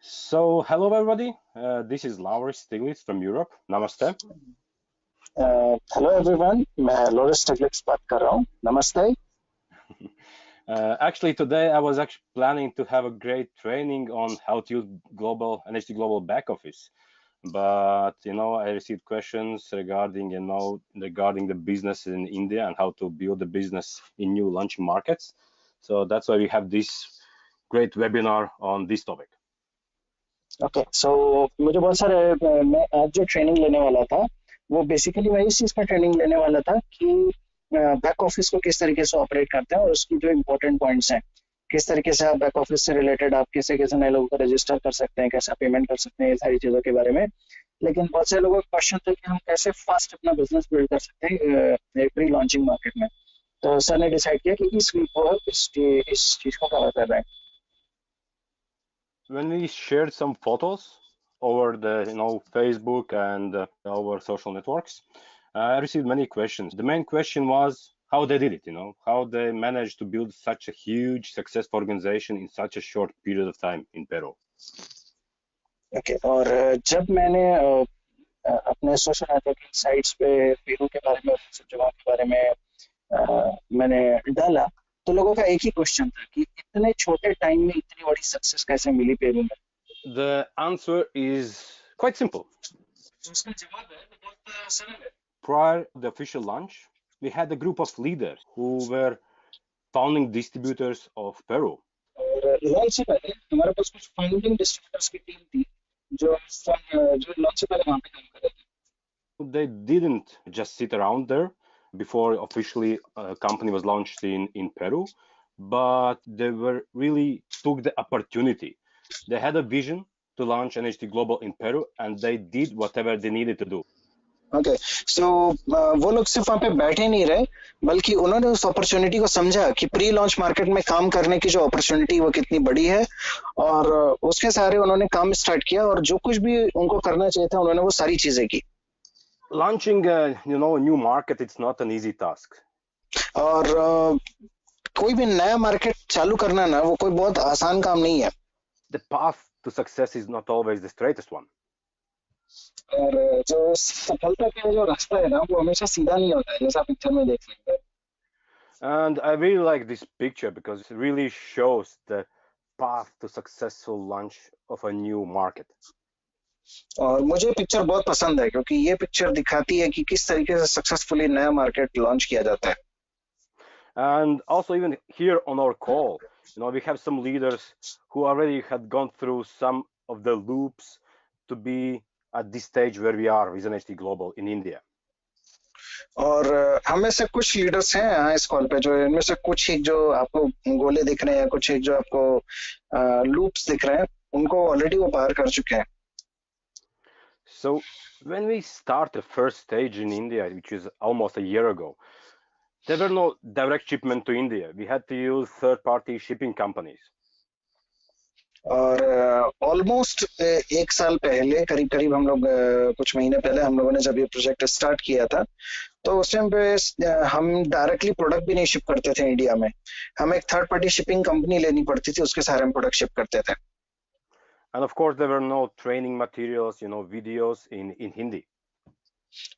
Hello everybody. This is Lauris Stiglitz from Europe. Namaste. Hello everyone, मैं loris टेक्लिक्स बात कर रहा हूँ. नमस्ते. Actually, today I was actually planning to have a great training on how to use NHT Global back office, but I received questions regarding the business in India and how to build the business in new launching markets. So that's why we have this great webinar on this topic. Okay, so मुझे बहुत सारे मैं आज जो training लेने वाला था वो बेसिकली मैं इस चीज़ का ट्रेनिंग लेने वाला था कि बैक ऑफिस को किस तरीके से ऑपरेट करते हैं और उसकी जो इम्पोर्टेंट पॉइंट्स हैं, किस तरीके से आप बैक ऑफिस से रिलेटेड आप कैसे कैसे नए लोगों को रजिस्टर कर सकते हैं, कैसे पेमेंट कर सकते हैं, ये सारी चीज़ों के बारे में. लेकिन बहुत से लोगों का क्वेश्चन था कि हम कैसे फास्ट अपना बिजनेस बिल्ड कर सकते हैं प्री लॉन्चिंग मार्केट में. तो सर ने डिसाइड किया कि इस वीक को इस चीज़ को कवर कर रहे हैं. When we shared some photos over the Facebook and our social networks, I received many questions. The main question was how they did it, how they managed to build such a huge, successful organization in such a short period of time in Peru. Okay, और जब मैंने अपने social networking sites पे Peru के बारे में, सब जगहों के बारे में मैंने डाला तो लोगों का एक ही क्वेश्चन था कि इतने छोटे टाइम में इतनी बड़ी सक्सेस कैसे मिली पेरू में. The answer is quite simple. उसका जवाब है बहुत सरल है. Prior to the official launch, we had a group of leaders who were founding distributors of Peru. और लॉन्च से पहले हमारे पास कुछ फाउंडिंग डिस्ट्रीब्यूटर्स की टीम थी जो लॉन्च से पहले वहां पे काम कर रहे थे. They didn't just sit around there before officially a company was launched in Peru, but they were really took the opportunity. They had a vision to launch NHT Global in Peru, and they did whatever they needed to do. Okay, so वो लोग सिर्फ वहाँ पे बैठे नहीं रहे, बल्कि उन्होंने उस अपॉर्चुनिटी को समझा कि प्री लॉन्च मार्केट में काम करने की जो अपॉर्चुनिटी वो कितनी बड़ी है, और उसके सहारे उन्होंने काम स्टार्ट किया और जो कुछ भी उनको करना चाहिए था उन्होंने वो सारी चीजें की. Launching a new market, it's not an easy task. और कोई भी नया मार्केट चालू करना ना वो कोई बहुत आसान काम नहीं है. The path to success is not always the straightest one. और जो सफलता का जो रास्ता है ना वो हमेशा सीधा नहीं होता है, जैसा पिक्चर में देख सकते हैं. And I really like this picture because it really shows the path to successful launch of a new market. और मुझे पिक्चर बहुत पसंद है क्योंकि ये पिक्चर दिखाती है कि किस तरीके से सक्सेसफुली नया मार्केट लॉन्च किया जाता है. And also even here on our call, we have some leaders who already had gone through some of the loops to be at this stage where we are with NHT Global in India. और हमें से कुछ leaders हैं यहाँ इस call पे, जो इनमें से कुछ एक जो आपको गोले दिख रहे हैं, कुछ एक जो आपको लूप्स दिख रहे हैं, उनको ऑलरेडी वो पार कर चुके हैं. So when we start the first stage in India, which is almost a year ago, there were no direct shipment to India. We had to use third-party shipping companies. और almost एक साल पहले करीब हम लोग कुछ महीने पहले हम लोगों ने जब ये प्रोजेक्ट स्टार्ट किया था तो उस टाइम पे हम डायरेक्टली प्रोडक्ट भी नहीं शिप करते थे इंडिया में. हमें एक थर्ड पार्टी शिपिंग कंपनी लेनी पड़ती थी, उसके सहारे हम प्रोडक्ट शिप करते थे. And of course, there were no training materials, videos in Hindi.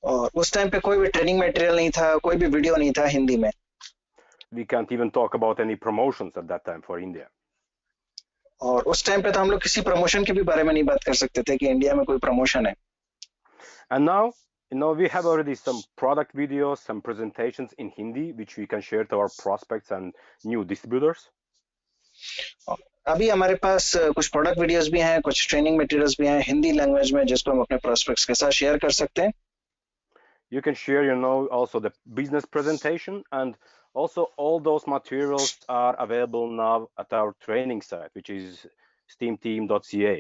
और उस टाइम पे कोई भी ट्रेनिंग मटेरियल नहीं था, कोई भी वीडियो नहीं था हिंदी में. We can't even talk about any promotions at that time for India. और उस टाइम पे तो हम लोग किसी प्रमोशन के भी बारे में नहीं बात कर सकते थे कि इंडिया में कोई प्रमोशन है. And now, we have already some product videos, some presentations in Hindi, which we can share to our prospects and new distributors. अभी हमारे पास कुछ प्रोडक्ट वीडियोस भी हैं, कुछ ट्रेनिंग मटेरियल्स भी हैं हिंदी लैंग्वेज में, जिसको हम अपने प्रोस्पेक्ट्स के साथ शेयर कर सकते हैं. You can share, also the business presentation, and also all those materials are available now at our training site, which is steamteam.ca.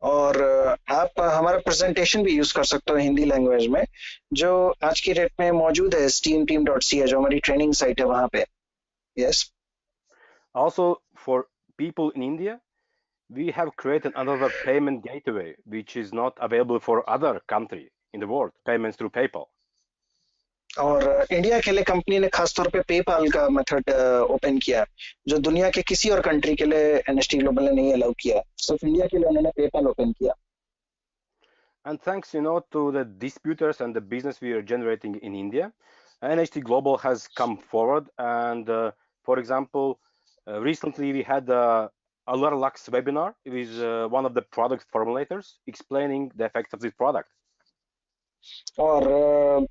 और आप हमारा प्रेजेंटेशन भी यूज कर सकते हो हिंदी लैंग्वेज में, जो आज की डेट में मौजूद है steamteam.ca, जो हमारी ट्रेनिंग साइट है वहां पे. Yes. Also, for people in India, we have created another payment gateway, which is not available for other country in the world, payments through PayPal. और इंडिया के लिए कंपनी ने खासतौर पे पेपाल का मेथड ओपन किया, जो दुनिया के किसी और कंट्री के लिए एनएसटी ग्लोबल ने नहीं अलाउ किया, सिर्फ इंडिया के लिए उन्होंने पेपाल ओपन किया। And thanks, to the distributors and the business we are generating in India, NHT Global has come forward. And for example, recently we had a Lux webinar with one of the product formulators explaining the effects of this product. और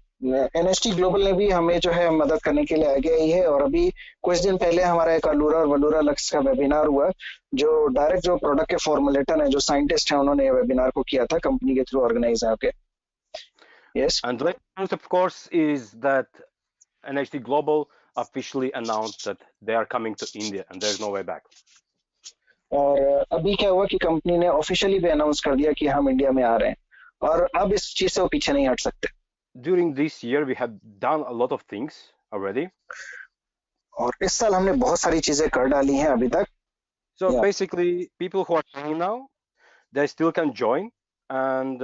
NST global ने भी हमें जो है मदद करने के लिए आगे आई है, और अभी कुछ दिन पहले हमारा एक अलूरा और वलूरा लक्स का वेबिनार हुआ, जो डायरेक्ट जो प्रोडक्ट के फॉर्मुलेटर हैं, जो साइंटिस्ट हैं, उन्होंने ये वेबिनार को किया था कंपनी के थ्रू ऑर्गेनाइज है। Okay, yes. And the news, of course, is that NHT Global officially announced that they are coming to India and there's no way back. और अभी क्या हुआ कि कंपनी ने ऑफिशियली भी अनाउंस कर दिया कि हम इंडिया में आ रहे हैं, और अब इस चीज से वो पीछे नहीं हट सकते। During this year, we have done a lot of things already. और इस साल हमने बहुत सारी चीजें कर डाली हैं अभी तक। So basically, people who are joining now, they still can join and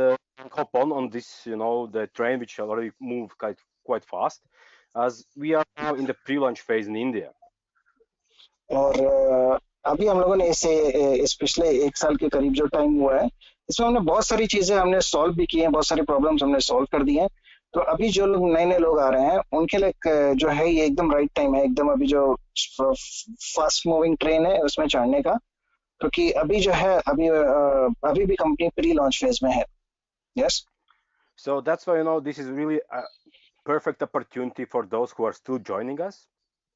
hop on this, the train which already moved quite fast, as we are now in the pre-launch phase in India. और अभी हम लोगों ने इस पिछले एक साल के करीब जो टाइम हुआ है, इसमें हमने बहुत सारी चीजें हमने सॉल्व भी की हैं, बहुत सारी प्रॉब्लम्स हमने सॉल्व कर दी हैं। तो अभी जो लोग नए नए लोग आ रहे हैं उनके लिए जो है ये एकदम राइट टाइम है, एकदम अभी जो फास्ट मूविंग ट्रेन है उसमें चढ़ने का, क्योंकि अभी जो है अभी भी कंपनी प्री लॉन्च फेज में है। Yes. So that's why this is really a perfect opportunity for those who are still joining us.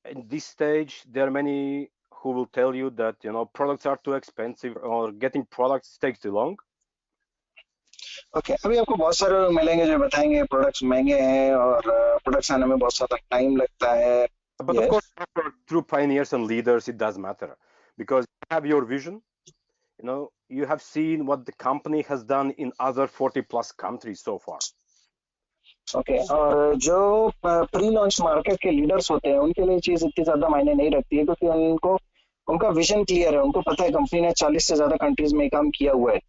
In this stage, there are many who will tell you that products are too expensive or getting products takes too long. Okay, अभी आपको बहुत सारे लोग मिलेंगे जो बताएंगे products महंगे हैं और प्रोडक्ट्स आने में बहुत सारा टाइम लगता है। But of course, for true pioneers and leaders, it does matter because you have your vision. You have seen what the company has done in other 40 plus countries so far. Okay, और जो pre launch market के leaders होते हैं उनके लिए चीज इतनी ज्यादा मायने नहीं रखती है, क्योंकि उनको उनका विजन क्लियर है, उनको पता है कंपनी ने 40 से ज्यादा कंट्रीज में काम किया हुआ है।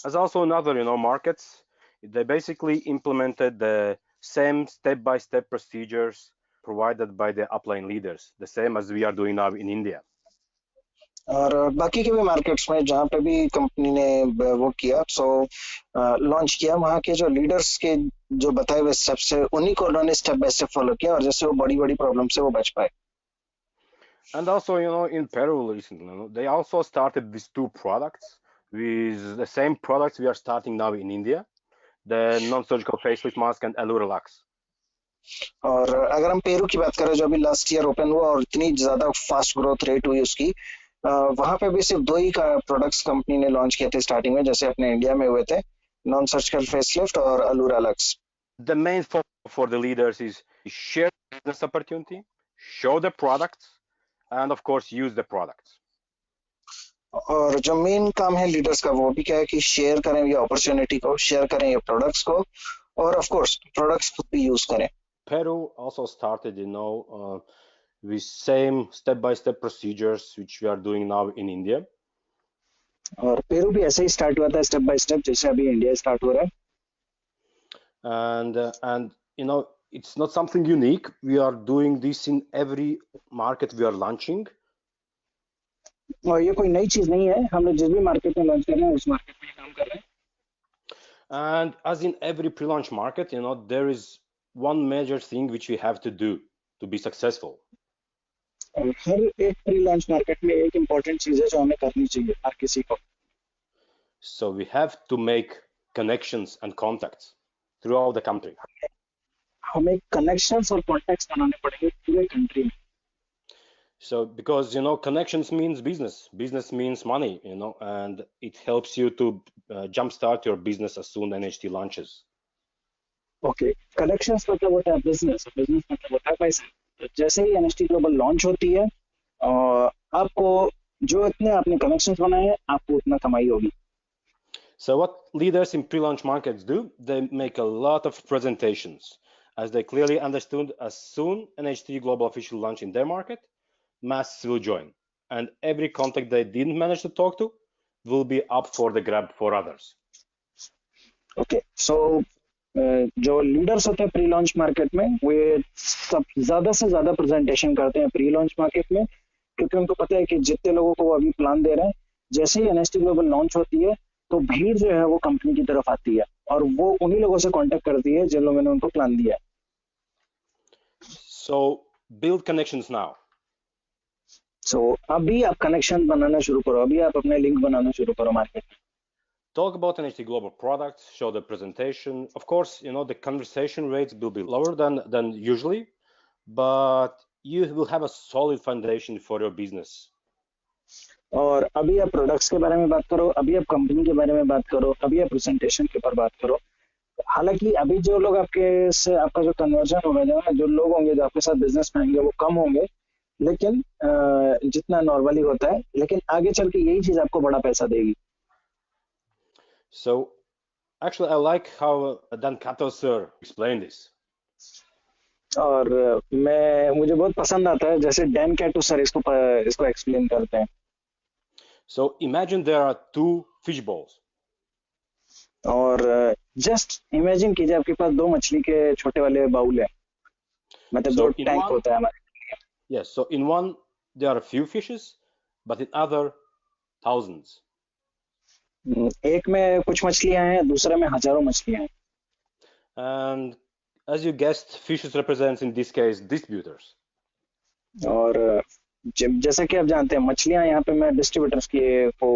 As also in other markets, they basically implemented the same step-by-step procedures provided by the upline leaders, the same as we are doing now in India. और बाकी के भी मार्केट्स में जहाँ पे भी कंपनी ने वो किया, सो लॉन्च किया, वहाँ के जो लीडर्स के जो बताए हुए स्टेप्स है उन्हीं को उन्होंने स्टेप बाय स्टेप फॉलो किया, और जैसे वो बड़ी बड़ी प्रॉब्लम से वो बच पाए। And also, in Peru recently, they also started these two products with the same products we are starting now in India, the non-surgical facelift mask and Allura Lux. और अगर हम पेरू की बात करें जो अभी लास्ट ईयर ओपन हुआ और इतनी ज्यादा फास्ट ग्रोथ रेट हुई उसकी, वहां पे भी सिर्फ दो ही प्रोडक्ट्स कंपनी ने लॉन्च किए थे स्टार्टिंग में, जैसे अपने इंडिया में हुए थे, नॉन सर्जिकल फेसलिफ्ट और अलूरा lux. The main focus for the leaders is share business opportunity, show the products, and of course use the products. और जो मेन काम है लीडर्स का वो भी क्या है कि शेयर करें ये अपॉर्चुनिटी को, शेयर करें ये प्रोडक्ट्स को, और ऑफ कोर्स प्रोडक्ट्स खुद भी यूज करें। Peru also started, with same step-by-step procedures which we are doing now in India. और पेरू भी ऐसे ही स्टार्ट हुआ था स्टेप बाय स्टेप, जैसे अभी इंडिया स्टार्ट हो रहा है। And it's not something unique. We are doing this in every market we are launching. और ये कोई नई चीज नहीं है, हम लोग जिस भी मार्केट में लॉन्च कर रहे हैं उस मार्केट में काम कर रहे हैं। And as in every pre-launch market, there is one major thing which we have to do to be successful. और हर एक प्री लॉन्च मार्केट में एक इम्पोर्टेंट चीज है जो हमें करनी चाहिए हर किसी को। So we have to make connections and contacts throughout the country. हमें कनेक्शंस और कॉन्टैक्ट्स बनाने पड़ेंगे पूरे कंट्री में। So because connections means business means money, and it helps you to jumpstart your business as soon NHT launches. Okay, connections मतलब होता है business, business मतलब होता है पैसा। तो जैसे ही एनएचटी ग्लोबल लॉन्च होती है, आपको जो इतने आपने कनेक्शंस बनाए हैं आपको उतना कमाई होगी। So what leaders in pre-launch markets do, they make a lot of presentations, as they clearly understood as soon NHT Global officially launch in their market, masses will join, and every contact they didn't manage to talk to will be up for the grab for others. Okay, so जो leaders होते हैं pre launch market में, वे सब ज्यादा से ज्यादा presentation करते हैं प्री लॉन्च मार्केट में, क्योंकि उनको पता है कि जितने लोगों को वो अभी प्लान दे रहे हैं, जैसे ही एनएसटी ग्लोबल लॉन्च होती है तो भीड़ जो है वो कंपनी की तरफ आती है और वो उन्हीं लोगों से कांटेक्ट करती है जिन लोगों ने उनको प्लान दिया है। So build connections now. सो अभी आप कनेक्शन बनाना शुरू करो, अभी आप अपने लिंक बनाना शुरू करो मार्केट में। Talk about NHT Global products, show the presentation. Of course, the conversation rates will be lower than usually, but you will have a solid foundation for your business. और अभी आप प्रोडक्ट्स के बारे में बात करो, अभी आप कंपनी के बारे में बात करो, अभी आप प्रेजेंटेशन के ऊपर बात करो। हालांकि अभी जो लोग आपके से आपका जो कन्वर्जन होगा, जो लोग होंगे जो आपके साथ बिजनेस में आएंगे वो कम होंगे, लेकिन जितना नॉर्मली होता है, लेकिन आगे चल के यही चीज आपको बड़ा पैसा देगी। So actually I like how Dan Cato sir explained this. और मुझे बहुत पसंद आता है जैसे डैन कैटू सर इसको एक्सप्लेन करते हैं। So imagine there are two fish bowls. और जस्ट इमेजिन कीजिए आपके पास दो मछली के छोटे वाले बाउल है, मतलब So जो टैंक होता है हमारे। yes, so in one there are a few fishes, but in other thousands. एक में कुछ मछलियां हैं, दूसरे में हजारों मछलियां हैं। And as you guessed, fishes represents in this case distributors. और जैसा कि आप जानते हैं मछलियां यहाँ पे मैं डिस्ट्रीब्यूटर्स की को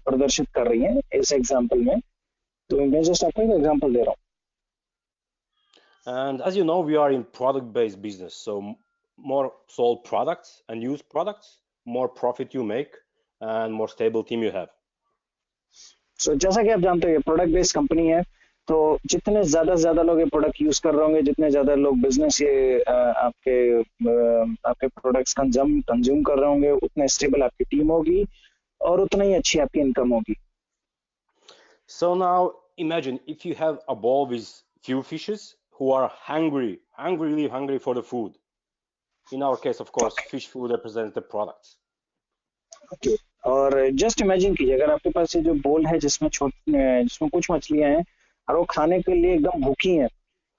प्रदर्शित कर रही हैं इस एग्जांपल में, तो मैं जस्ट आपको एक एग्जांपल दे रहा हूँ। And as you know, we are in product-based business, so more sold products and used products, more profit you make, and more stable team you have. So, जैसा कि आप जानते हो ये प्रोडक्ट बेस्ड कंपनी है, तो जितने ज्यादा लोग ये प्रोडक्ट यूज कर रहे होंगे, जितने ज्यादा लोग बिजनेस ये आपके प्रोडक्ट्स कंज्यूम कर रहे होंगे, उतने स्टेबल आपकी टीम होगी और उतना ही अच्छी आपकी इनकम होगी। So now imagine if you have a bowl with few fishes who are really hungry for the food. In our case, of course, fish food represents the products. Okay. और just imagine कीजिए अगर आपके पास ये जो बोल है जिसमें कुछ मछलियां हैं और वो खाने के लिए एकदम भूखी हैं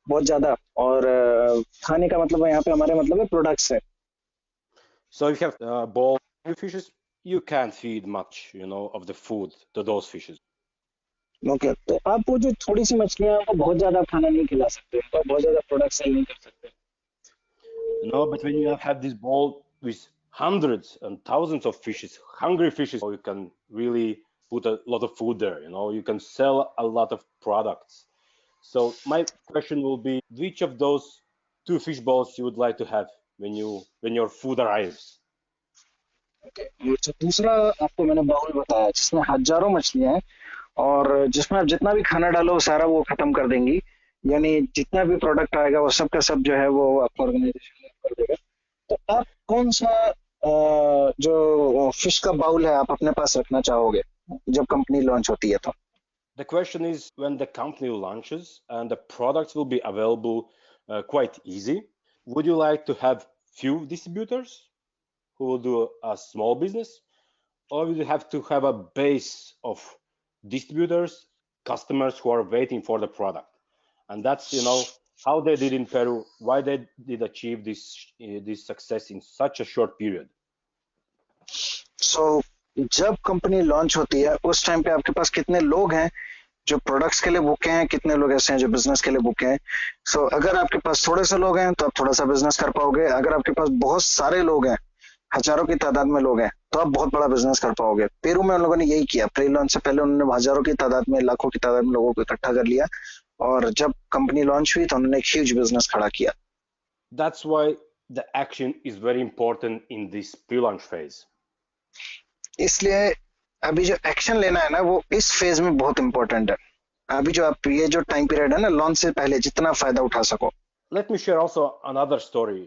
बहुत ज्यादा, और खाने का मतलब यहाँ पे हमारे मतलब है प्रोडक्ट्स है। So if you have a bowl of fishes, you can't feed much, of the food to those fishes. Okay, तो आप वो जो थोड़ी सी मछलियां को बहुत ज्यादा खाना नहीं खिला सकते, तो बहुत ज्यादा प्रोडक्ट सेल नहीं कर सकते। No, but when you have this bowl with hundreds and thousands of fishes, hungry fishes, you can really put a lot of food there. You can sell a lot of products. So my question will be, which of those two fish bowls you would like to have when your food arrives? Okay. तो दूसरा आपको मैंने bowl बताया जिसमें हजारों मछलियां हैं और जिसमें आप जितना भी खाना डालो सारा वो खत्म कर देंगी, यानी जितना भी प्रोडक्ट आएगा वो सब का सब जो है वो आपको ऑर्गेनाइजेशन कर देगा। तो आप कौन सा जो फिश का बाउल है आप अपने पास रखना चाहोगे जब कंपनी लॉन्च होती है तो? The question is, when the company launches and the products will be available quite easy, would you like to have few distributors who will do a small business, or would you have to have a base of distributors, customers who are waiting for the product? And that's how they did in Peru, why they did achieve this success in such a short period. So जब company launch होती है उस time पे आपके पास कितने लोग हैं जो प्रोडक्ट्स के लिए बुके हैं, कितने लोग ऐसे हैं जो बिजनेस के लिए बुके हैं? सो अगर आपके पास थोड़े से लोग हैं तो आप थोड़ा सा बिजनेस कर पाओगे, अगर आपके पास बहुत सारे लोग हैं, हजारों की तादाद में लोग हैं, तो आप बहुत बड़ा बिजनेस कर पाओगे। पेरू में उन लोगों ने यही किया, प्री लॉन्च से पहले उन्होंने हजारों की तादाद में, लाखों की तादाद में लोगों को इकट्ठा कर लिया और जब कंपनी लॉन्च हुई तो उन्होंने एक ह्यूज बिजनेस खड़ा किया। That's why the action is very important in this pre-launch phase. इसलिए अभी जो एक्शन लेना है ना वो इस फेज में बहुत इंपॉर्टेंट है। अभी जो आप ये जो टाइम पीरियड है ना लॉन्च से पहले जितना फायदा उठा सको। Let me share also another story.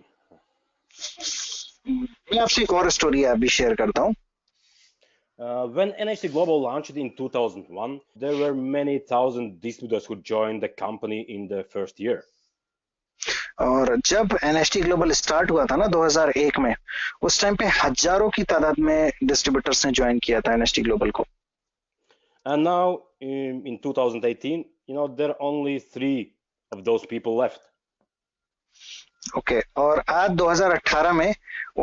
मैं आपसे एक और स्टोरी अभी शेयर करता हूँ। When NHT Global launched in 2001, there were many thousand distributors who joined the company in the first year. और जब NHT Global स्टार्ट हुआ था ना 2001 में, उस टाइम पे हजारों की तादाद में डिस्ट्रीब्यूटर्स ने ज्वाइन किया था NHT Global को। And now in 2018, there are only 3 of those people left. Okay और आज 2018 में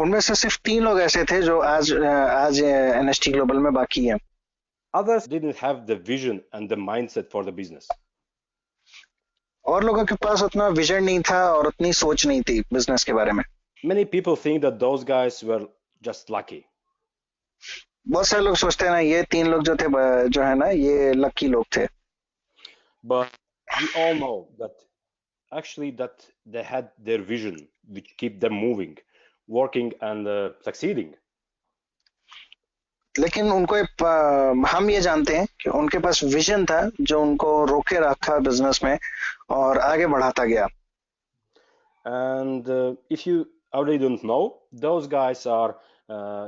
उनमें से सिर्फ 3 लोग ऐसे थे जो आज एनएचटी ग्लोबल में बाकी हैं. Others didn't have the vision and the mindset for the business. और लोगों के पास उतना विजन नहीं था और उतनी सोच नहीं थी बिजनेस के बारे में. Many people think that those guys were just lucky. बहुत सारे लोग सोचते हैं ना ये 3 लोग जो थे जो है ना ये लकी लोग थे. But we all know that actually that they had their vision which keep them moving, working and succeeding. लेकिन उनको हम ये जानते हैं कि उनके पास विजन था जो उनको रोके रखा बिजनेस में और आगे बढ़ाता गया. And if you already don't know, those guys are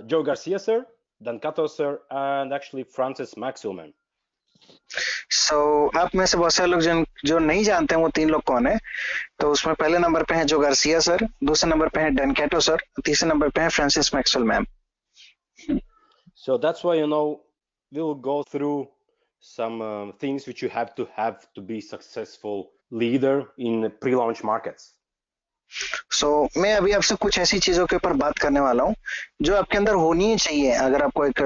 Joe Garcia sir, Dan Cato sir, and actually Francis Maxwellman. So आप में से बहुत सारे लोग जो नहीं जानते हैं वो 3 लोग कौन है. तो उसमें पहले नंबर पे है जो गार्सिया सर, दूसरे नंबर पे है डैन कैटो सर, तीसरे नंबर पे है Francis Maxwell ma'am. So that's why we'll go through some things which you have to be successful leader in pre-launch markets. So मैं अभी आपसे कुछ ऐसी चीजों के ऊपर बात करने वाला हूँ जो आपके अंदर होनी ही चाहिए अगर आपको एक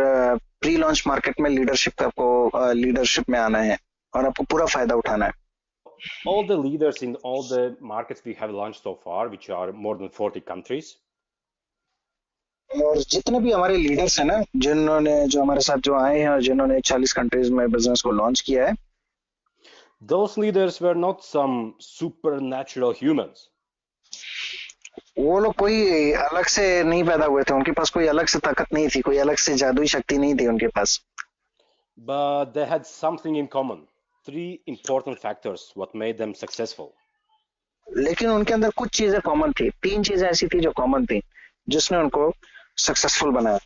प्री लॉन्च मार्केट में लीडरशिप में आना है और आपको पूरा फायदा उठाना है. All the leaders in all the markets we have launched so far, which are more than 40 countries. और जितने भी हमारे लीडर्स हैं ना जो हमारे साथ जो आए हैं और जिन्होंने 40 कंट्रीज में बिजनेस को लॉन्च किया है, those leaders were not some supernatural humans. वो लोग कोई अलग से नहीं पैदा हुए थे, उनके पास कोई अलग से ताकत नहीं थी, कोई अलग से जादुई शक्ति नहीं थी उनके पास. But they had something in common. 3 important factors what made them successful. लेकिन उनके अंदर कुछ चीजें कॉमन थी, 3 चीजें ऐसी थी जो कॉमन थी जिसने उनको सक्सेसफुल बनाया.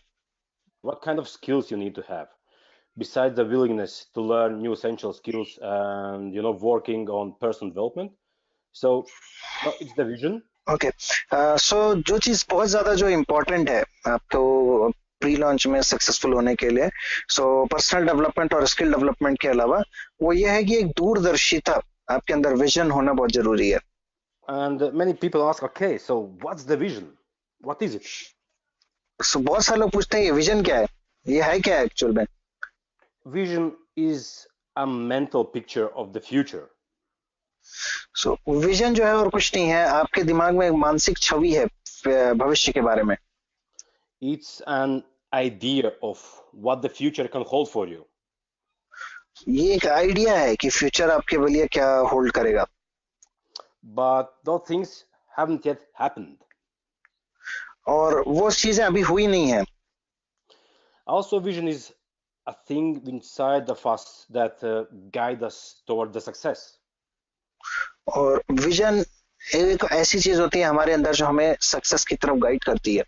What kind of skills you need to have besides the willingness to learn new essential skills and working on personal development? So it's the vision. Okay so जो चीज बहुत ज्यादा जो इम्पोर्टेंट है आपको प्री लॉन्च में successful होने के लिए, सो पर्सनल डेवलपमेंट और स्किल डेवलपमेंट के अलावा वो ये है कि एक दूरदर्शिता आपके अंदर विजन होना बहुत जरूरी है. And many people ask, okay, so what's the vision? What is it? सो बहुत सारे लोग पूछते हैं ये विजन क्या है, ये है क्या एक्चुअल में. Vision is a mental picture of the future. So vision जो है और कुछ नहीं है, आपके दिमाग में एक मानसिक छवि है भविष्य के बारे में. It's an idea of what the future can hold for you. ये एक आइडिया है कि फ्यूचर आपके लिए क्या होल्ड करेगा. But those things haven't yet happened. और वो चीजें अभी हुई नहीं है. Also, vision is a thing inside of us that guide us toward the success. और विजन एक ऐसी चीज होती है हमारे अंदर जो हमें सक्सेस की तरफ गाइड करती है.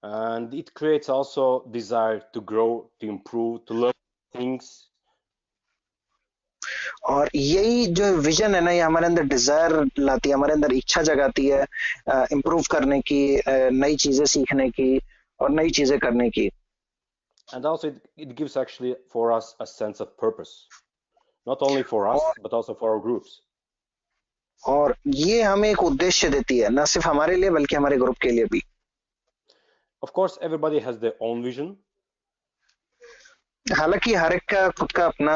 And it creates also desire to grow, to improve, to learn things. और यही जो विजन है ना, ये हमारे अंदर डिजायर लाती है, हमारे अंदर इच्छा जगाती है इम्प्रूव करने की, नई चीजें सीखने की और नई चीजें करने की. And also it gives actually for us a sense of purpose, not only for us but also for our groups. और ये हमें एक उद्देश्य देती है, न सिर्फ हमारे लिए बल्कि हमारे ग्रुप के लिए भी. Of course, everybody has their own vision. हालांकि हर एक का खुद का अपना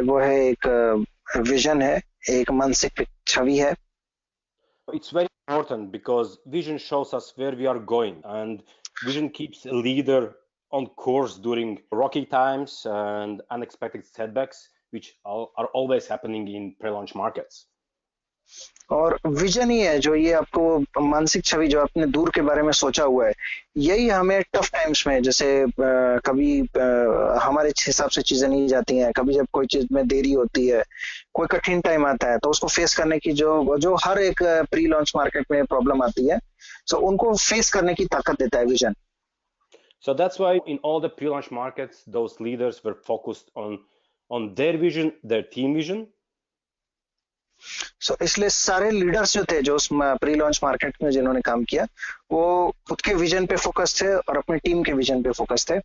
वो है, एक विजन है, एक मानसिक छवि है. It's very important because vision shows us where we are going, and vision keeps a leader on course during rocky times and unexpected setbacks, which are always happening in pre-launch markets. और vision ही है जो ये आपको मानसिक छवि जो आपने दूर के बारे में सोचा हुआ है, यही हमें टफ टाइम्स में, जैसे कभी हमारे हिसाब से चीजें नहीं जाती हैं, कभी जब कोई चीज में देरी होती है, कोई कठिन टाइम आता है, तो उसको फेस करने की जो हर एक प्री लॉन्च मार्केट में प्रॉब्लम आती है, सो उनको फेस करने की ताकत देता है vision. So that's why in all the pre-launch markets, those leaders were focused on their vision, their team vision. So इसलिए सारे लीडर्स जो थे जो उस प्री लॉन्च मार्केट में जिन्होंने काम किया, वो खुद के विजन पे फोकस थे और अपनी टीम के विजन पे फोकस थे.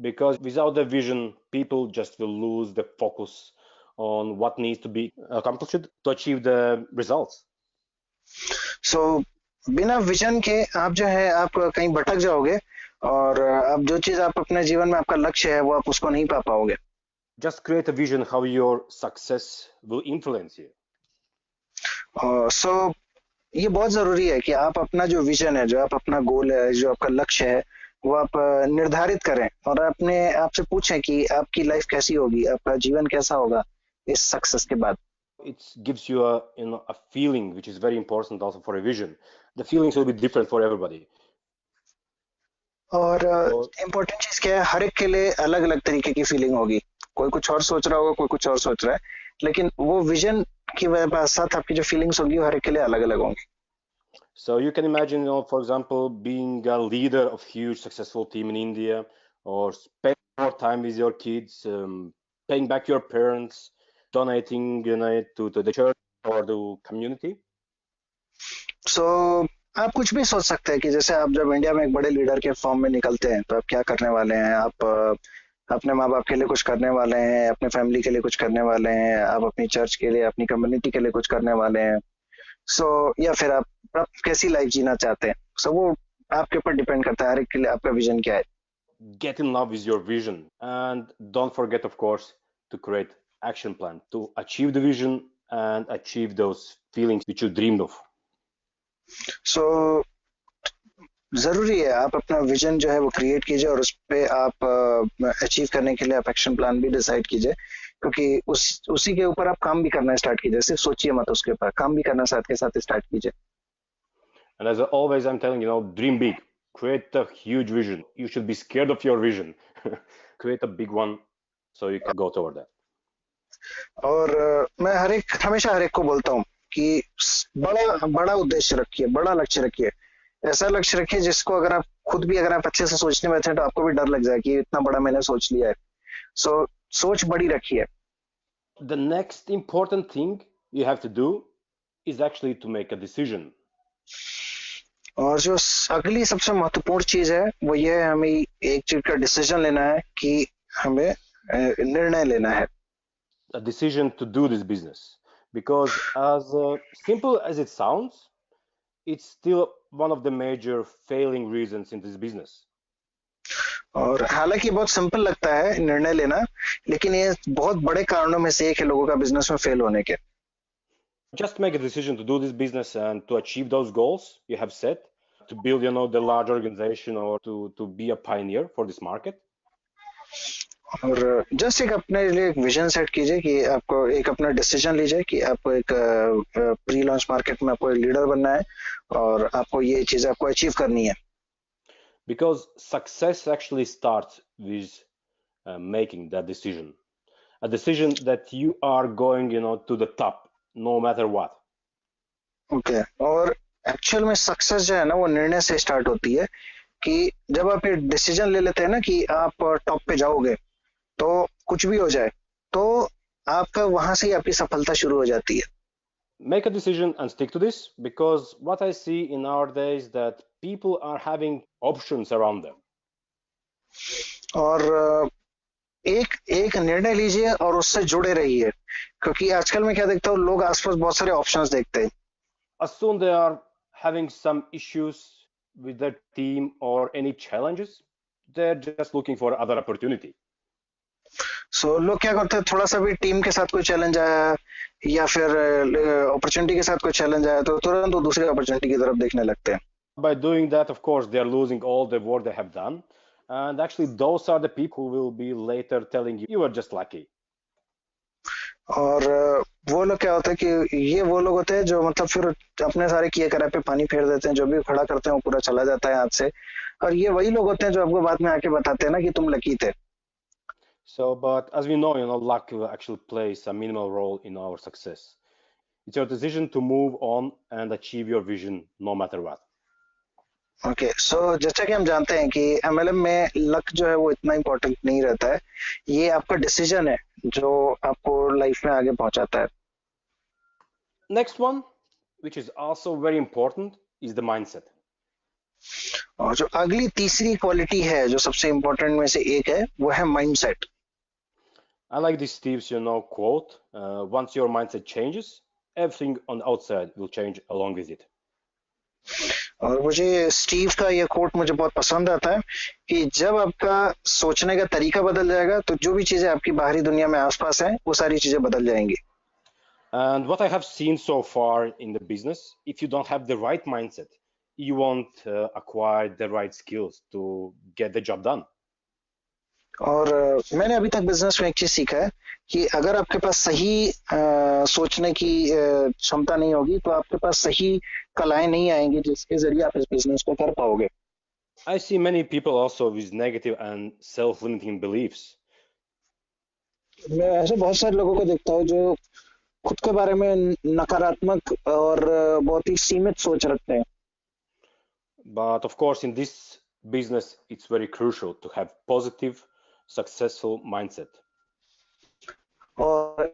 Because without the vision, people just will lose the focus on what needs to be accomplished to achieve the results. सो बिना विजन के आप जो है आप कहीं भटक जाओगे और आप जो चीज आप अपने जीवन में आपका लक्ष्य है वो आप उसको नहीं पा पाओगे. Just create a vision how your success will influence you. सो ये बहुत जरूरी है कि आप अपना जो विजन है, जो आप अपना गोल है, जो आपका लक्ष्य है, वो आप निर्धारित करें और अपने आप से पूछें कि आपकी लाइफ कैसी होगी, आपका जीवन कैसा होगा इस सक्सेस के बाद. It gives you a feeling which is very important also for a vision. The feelings will be different for everybody. और इम्पोर्टेंट चीज क्या है, हर एक के लिए अलग अलग तरीके की फीलिंग होगी. कोई कुछ और सोच रहा होगा, कोई कुछ और सोच रहा है, लेकिन वो विजन की वजह साथ आपकी जो फीलिंग्स होगी वो हर एक के लिए अलग अलग होंगी. So you can imagine, for example, being a leader of huge successful team in India, or spend more time with your kids, paying back your parents, donating to the church or the community. सो आप कुछ भी सोच सकते हैं कि जैसे आप जब इंडिया में एक बड़े लीडर के फॉर्म में निकलते हैं तो आप क्या करने वाले हैं. आप अपने माँ बाप के लिए कुछ करने वाले हैं, अपने फैमिली के लिए कुछ करने वाले हैं, आप अपनी चर्च के लिए, अपनी कम्युनिटी के लिए कुछ करने वाले हैं. सो या फिर आप कैसी लाइफ जीना चाहते हैं. सो वो आपके ऊपर डिपेंड करता है, हर एक के लिए आपका विजन क्या है. Get in love with your vision and don't forget, of course, to create action plan to achieve the vision and achieve those feelings which you dreamed of. सो जरूरी है आप अपना विजन जो है वो क्रिएट कीजिए और उस पे आप अचीव करने के लिए आप एक्शन प्लान भी डिसाइड कीजिए, क्योंकि उसी के ऊपर आप काम भी करना स्टार्ट कीजिए. सिर्फ सोचिए मत, उसके ऊपर काम भी करना साथ के साथ स्टार्ट कीजिए. And as always, I'm telling dream big, create a huge vision. You should be scared of your vision. Create a big one so you can go toward that. और मैं हमेशा हर एक को बोलता हूँ कि बड़ा बड़ा उद्देश्य रखिए, बड़ा लक्ष्य रखिए. ऐसा लक्ष्य रखिए जिसको अगर आप अच्छे से सोचने बैठे तो आपको भी डर लग जाए कि इतना बड़ा मैंने सोच लिया है. सो सोच बड़ी रखिए. The next important thing you have to do is actually to make a decision. और जो अगली सबसे महत्वपूर्ण चीज है वो ये है, हमें एक चीज का डिसीजन लेना है कि हमें निर्णय लेना है. A decision to do this business, because as simple as it sounds, it's still one of the major failing reasons in this business. और हालांकि बहुत सिंपल लगता है निर्णय लेना, लेकिन ये बहुत बड़े कारणों में से एक है लोगों का बिजनेस में फेल होने के. Just make a decision to do this business and to achieve those goals you have set, to build the large organization or to be a pioneer for this market. और just एक अपने लिए एक vision set कीजिए कि आपको एक अपना डिसीजन लीजिए कि आपको एक प्री लॉन्च मार्केट में आपको एक लीडर बनना है और आपको ये चीज आपको अचीव करनी है. Because success actually starts with making that decision, a decision that you are going to the top no matter what. Okay. और एक्चुअल में सक्सेस जो है ना वो निर्णय से स्टार्ट होती है कि जब आप ये डिसीजन ले लेते हैं ना कि आप टॉप पे जाओगे, तो कुछ भी हो जाए तो आपका वहां से ही आपकी सफलता शुरू हो जाती है. Make a decision and stick to this, because what I see in our days that people are having options around them. और एक निर्णय लीजिए और उससे जुड़े रहिए, क्योंकि आजकल मैं क्या देखता हूँ, लोग आसपास बहुत सारे ऑप्शंस देखते हैं. As soon they are having some issues with their team or any challenges, they're just looking for other opportunity. सो लोग क्या करते हैं, थोड़ा सा भी टीम के साथ कोई चैलेंज आया या फिर अपॉर्चुनिटी के साथ कोई चैलेंज आया तो तुरंत वो दूसरी अपॉर्चुनिटी की तरफ देखने लगते हैं. By doing that, of course, they are losing all the work they have done. And actually, those are the people who will be later telling you, you were just lucky. और वो लोग क्या होता है कि ये वो लोग होते हैं जो मतलब फिर अपने सारे किए कराए पे पानी फेर देते हैं, जो भी खड़ा करते हैं वो पूरा चला जाता है हाथ से. और ये वही लोग होते हैं जो आपको बाद में आके बताते हैं ना कि तुम लकी थे. So, but as we know, luck actually plays a minimal role in our success. It's your decision to move on and achieve your vision no matter what. Okay. So जैसा कि हम जानते हैं कि एमएलएम में luck जो है वो इतना इम्पोर्टेंट नहीं रहता है. ये आपका डिसीजन है जो आपको लाइफ में आगे पहुंचाता है. Next one, which is also very important, is the mindset. और जो अगली तीसरी क्वालिटी है जो सबसे इम्पोर्टेंट में से एक है वो है mindset. I like this Steve's, quote. Once your mindset changes, everything on the outside will change along with it. और मुझे स्टीव का ये कोट मुझे बहुत पसंद आता है कि जब आपका सोचने का तरीका बदल जाएगा तो जो भी चीजें आपकी बाहरी दुनिया में आसपास हैं वो सारी चीजें बदल जाएंगी. And what I have seen so far in the business, if you don't have the right mindset, you won't acquire the right skills to get the job done. और मैंने अभी तक बिजनेस में एक चीज सीखा है कि अगर आपके पास सही सोचने की क्षमता नहीं होगी तो आपके पास सही कलाएं नहीं आएंगी जिसके जरिए आप इस बिजनेस को कर पाओगे. I see many people also with negative and self-limiting beliefs. मैं ऐसे बहुत सारे लोगों को देखता हूँ जो खुद के बारे में नकारात्मक और बहुत ही सीमित सोच रखते हैं. But of course, in this business, it's very crucial to have positive, successful mindset. और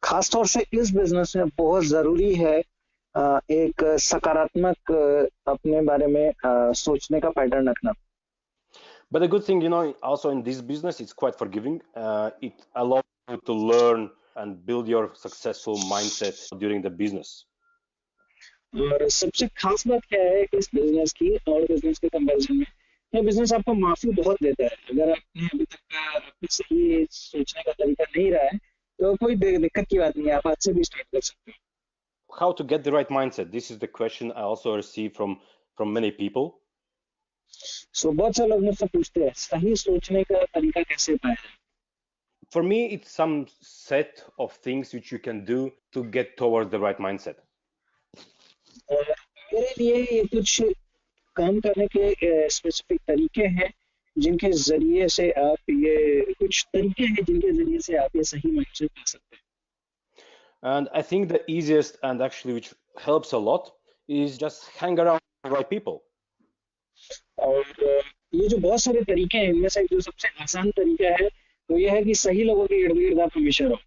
खास तौर से इस बिजनेस में बहुत जरूरी है एक सकारात्मक अपने बारे में सोचने का पैटर्न रखना. But the good thing, also in this business, it's quite forgiving. It allows you to learn and build your successful mindset during the business. और सबसे खास बात क्या है इस बिजनेस की और बिजनेस के कंपैरिजन में, ये बिजनेस आपको माफी बहुत देता है. अगर आपने अभी तक आपके सही सोचने का तरीका नहीं रहा है तो कोई दिक्कत की बात नहीं है, आप आज से भी स्टार्ट कर सकते हैं. How to get the right mindset? This is the question I also receive from many people. सो बहुत से लोग मुझसे पूछते हैं सही सोचने का तरीका कैसे पाया जाए. For me, it's some set of things which you can do to get towards the right mindset. और मेरे लिए ये कुछ काम करने के स्पेसिफिक तरीके हैं जिनके जरिए से आप ये कुछ तरीके हैं जिनके जरिए से आप ये सही माइंडसेट पा सकते हैं. And I think the easiest and actually which helps a lot is just hang around the right people. और ये जो बहुत सारे तरीके हैं इनमें से जो सबसे आसान तरीका है वो ये है कि सही लोगों के इर्द गिर्द आप हमेशा रहो.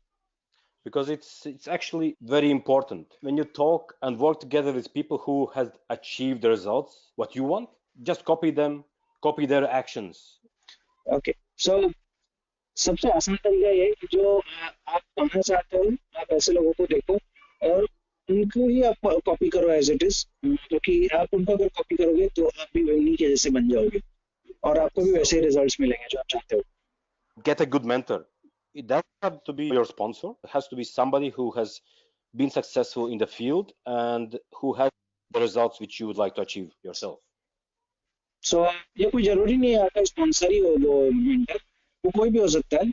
Because it's actually very important when you talk and work together with people who has achieved the results what you want, just copy them, copy their actions. Okay so सबसे आसान तरीका ये है कि जो आप पाना चाहते हो आप ऐसे लोगों को देखो और उनको ही आप कॉपी करो एज इट इज, क्योंकि आप उनको अगर कॉपी करोगे तो आप भी उन्हीं के जैसे बन जाओगे और आपको भी वैसे ही रिजल्ट्स मिलेंगे जो आप चाहते हो. Get a good mentor. It doesn't have to be your sponsor. It has to be somebody who has been successful in the field and who has the results which you would like to achieve yourself. सो ये कोई जरूरी नहीं है आपका sponsor ही हो वो mentor, वो कोई भी हो सकता है.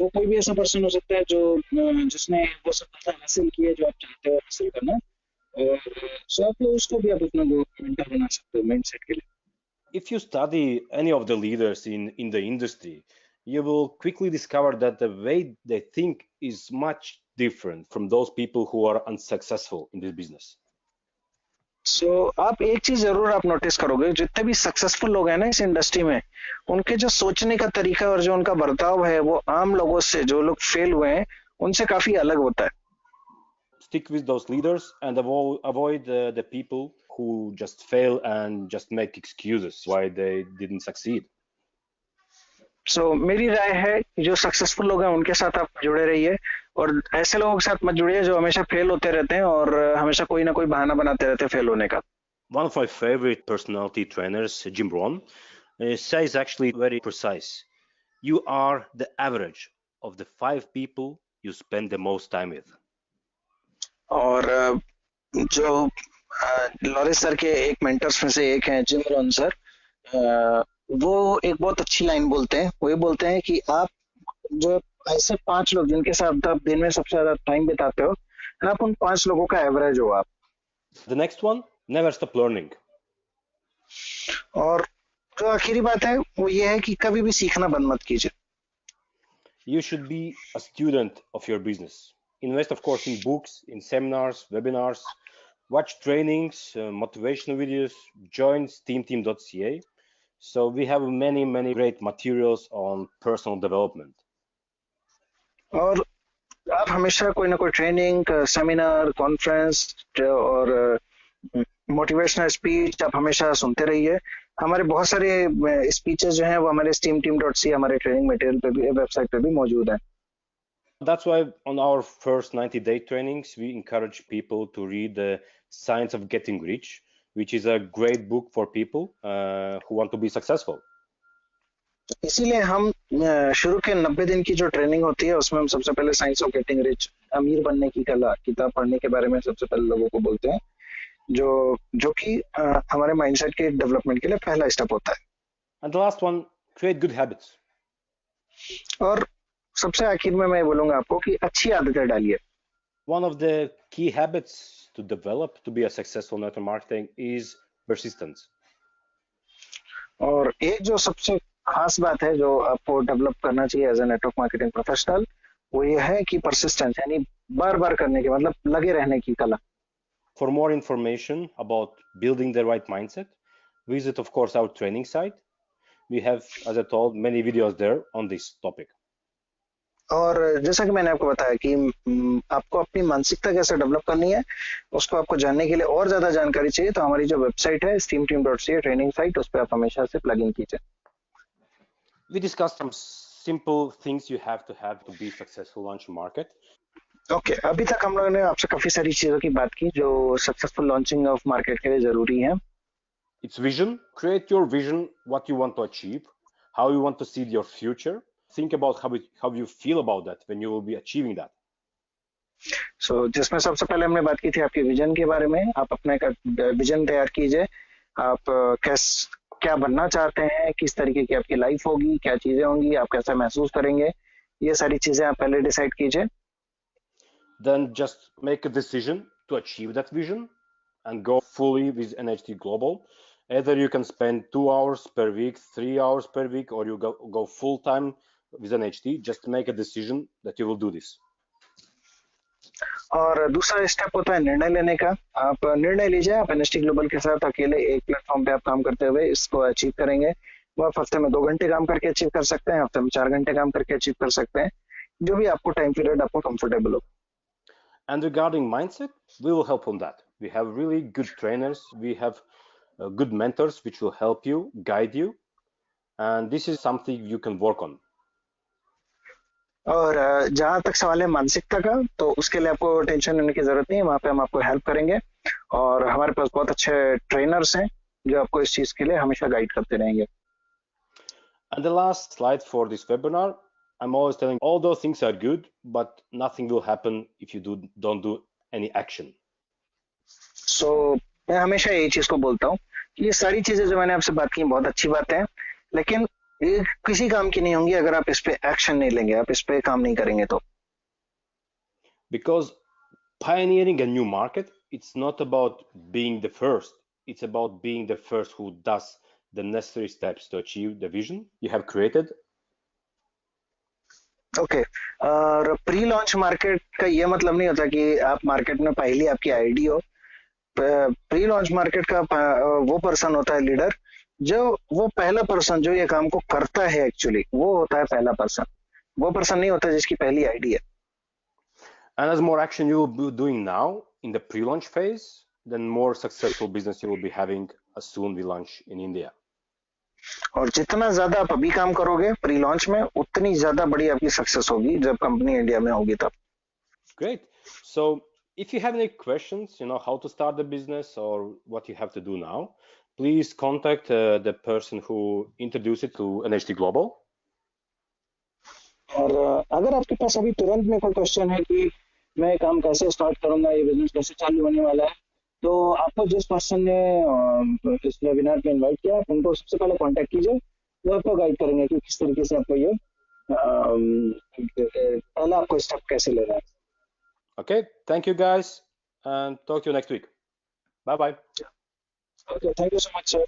वो कोई भी ऐसा पर्सन हो सकता है जो जिसने वो सफलता हासिल की है जो आप चाहते हो हासिल करना, और सो आप उसको भी आप अपना मेंटर बना सकते हो माइंडसेट के लिए. If you study any of the leaders in the industry, you will quickly discover that the way they think is much different from those people who are unsuccessful in this business. सो आप एक चीज जरूर आप notice करोगे, जितने भी successful लोग हैं ना इस इंडस्ट्री में, उनके जो सोचने का तरीका और जो उनका बर्ताव है वो आम लोगों से जो लोग फेल हुए हैं उनसे काफी अलग होता है. Stick with those leaders and avoid the people who just fail and just make excuses why they didn't succeed. सो मेरी राय है कि जो सक्सेसफुल लोग हैं उनके साथ आप जुड़े रहिए और ऐसे लोगों के साथ मत जुड़िए जो हमेशा फेल होते रहते हैं और हमेशा कोई ना कोई बहाना बनाते रहते हैं फेल होने का. One of my favorite personality trainers, Jim Rohn, says actually very precise. You are the average of the 5 people you spend the most time with. और जो लॉरेंस सर के एक मेंटर्स में से एक हैं जिम रॉन सर, वो एक बहुत अच्छी लाइन बोलते हैं. वो ये बोलते हैं कि आप जो ऐसे 5 लोग जिनके साथ आप दिन में सबसे ज्यादा टाइम बिताते हो, आप उन 5 लोगों का एवरेज हो आप. The next one, never stop learning. और जो आखिरी बात है वो ये है कि कभी भी सीखना बंद मत कीजिए. You should be a student of your business. Invest, of course, in books, in seminars, webinars, watch trainings, motivational videos, join steamteam.ca. So we have many great materials on personal development. और आप हमेशा कोई ना कोई training, seminar, conference और motivational speech आप हमेशा सुनते रहिए. हमारे बहुत सारे स्पीचेस जो हैं वो हमारे steamteam.ca हमारे ट्रेनिंग मटेरियल पे भी, वेबसाइट पे भी मौजूद हैं. That's why on our first 90-day trainings, we encourage people to read The Science of Getting Rich, which is a great book for people who want to be successful. इसीलिए हम शुरू के 90 दिन की जो ट्रेनिंग होती है उसमें हम सबसे पहले साइंस ऑफ गेटिंग रिच, अमीर बनने की कला, किताब पढ़ने के बारे में सबसे पहले लोगों को बोलते हैं, जो जो कि हमारे माइंडसेट के डेवलपमेंट के लिए पहला स्टेप होता है. And the last one, create good habits. और सबसे आखिर में मैं बोलूंगा आपको कि अच्छी आदतें डालिए. One of the key habits to develop to be a successful network marketing is persistence. और एक जो सबसे खास बात है जो आपको डेवलप करना चाहिए as a network marketing professional, वो ये है कि परसिस्टेंस, यानी बार बार करने की, मतलब लगे रहने की कला. For more information about building the right mindset, visit, of course, our training site. We have, as I told, many videos there on this topic. और जैसा कि मैंने आपको बताया कि आपको अपनी मानसिकता कैसे डेवलप करनी है, उसको आपको जानने के लिए और ज्यादा जानकारी चाहिए तो हमारी जो वेबसाइट है steamteam.ca ट्रेनिंग साइट, उस पर आप हमेशा से प्लग इन कीजिए. We discussed some simple things you have to be successful launch market. Okay, अभी तक हम लोगों ने आपसे काफी सारी चीजों की बात की जो सक्सेसफुल लॉन्चिंग ऑफ मार्केट के लिए जरूरी है. It's vision. Create your vision, what you want to achieve, how you want to see your future. Think about how you feel about that when you will be achieving that. जिसमें सबसे पहले हमने बात की थी आपके विजन के बारे में. आप अपना एक विजन तैयार कीजिए. आप क्या बनना चाहते हैं, किस तरीके की आपकी लाइफ होगी, क्या चीजें होंगी, आप कैसा महसूस करेंगे, ये सारी चीजें आप पहले डिसाइड कीजिए. Then just make a decision to achieve that vision and go fully with NHT Global. Either you can spend 2 hours per week, 3 hours per week, or you go full time with NHT. Just make a decision that you will do this. और दूसरा step होता है निर्णय लेने का. आप निर्णय लीजिए, आप एनएचटी ग्लोबल के साथ अकेले एक प्लेटफॉर्म पे आप काम करते हुए इसको अचीव करेंगे. वो आप हफ्ते में 2 घंटे काम करके अचीव कर सकते हैं, हफ्ते में 4 घंटे काम करके अचीव कर सकते हैं, जो भी आपको टाइम पीरियड आपको कंफर्टेबल हो. And regarding mindset, we will help on that. We have really good trainers. We have good mentors which will help you, guide you, and this is something you can work on. और जहां तक सवाल है मानसिकता का, तो उसके लिए आपको टेंशन लेने की जरूरत नहीं है. वहां पे हम आपको हेल्प करेंगे और हमारे पास बहुत अच्छे ट्रेनर्स हैं जो आपको इस चीज के लिए हमेशा गाइड करते रहेंगे. And the last slide for this webinar, I'm always telling all those things are good, but nothing will happen if you don't do any action. So मैं हमेशा यही चीज को बोलता हूँ कि ये सारी चीजें जो मैंने आपसे बात की बहुत अच्छी बातें हैं, लेकिन ये किसी काम की नहीं होंगी अगर आप इस पे एक्शन नहीं लेंगे, आप इस पे काम नहीं करेंगे तो. Because pioneering a new market, it's not about being the first. It's about being the first who does the necessary steps to achieve the vision you have created. Okay, और प्री लॉन्च मार्केट का ये मतलब नहीं होता कि आप market में पहली आपकी आईडी हो. प्री लॉन्च मार्केट का वो पर्सन होता है लीडर, जो वो पहला पर्सन जो ये काम को करता है, एक्चुअली वो होता है पहला पर्सन. वो पर्सन नहीं होता जिसकी पहली आईडी है. And as more action you will be doing now in the pre-launch phase, then more successful business you will be having as soon we launch in India. और जितना ज्यादा आप अभी काम करोगे प्री लॉन्च में, उतनी ज्यादा बड़ी आपकी सक्सेस होगी जब कंपनी इंडिया में होगी तब. Great. So if you have any questions, how to start the business or what you have to do now, please contact the person who introduced it to NHT Global. और अगर आपके पास अभी तुरंत में कोई क्वेश्चन है कि मैं काम कैसे स्टार्ट करूंगा, ये बिजनेस कैसे चालू होने वाला है, तो आपको जिस पर्सन ने इस वेबिनार पे इनवाइट किया, उनको सबसे पहले कांटेक्ट कीजिए. वो आपको गाइड करेंगे कि किस तरीके से आपको ये पहला आपको स्टेप कैसे लेना है. Okay, thank you guys and talk to you next week. Bye bye. Okay, thank you so much, sir.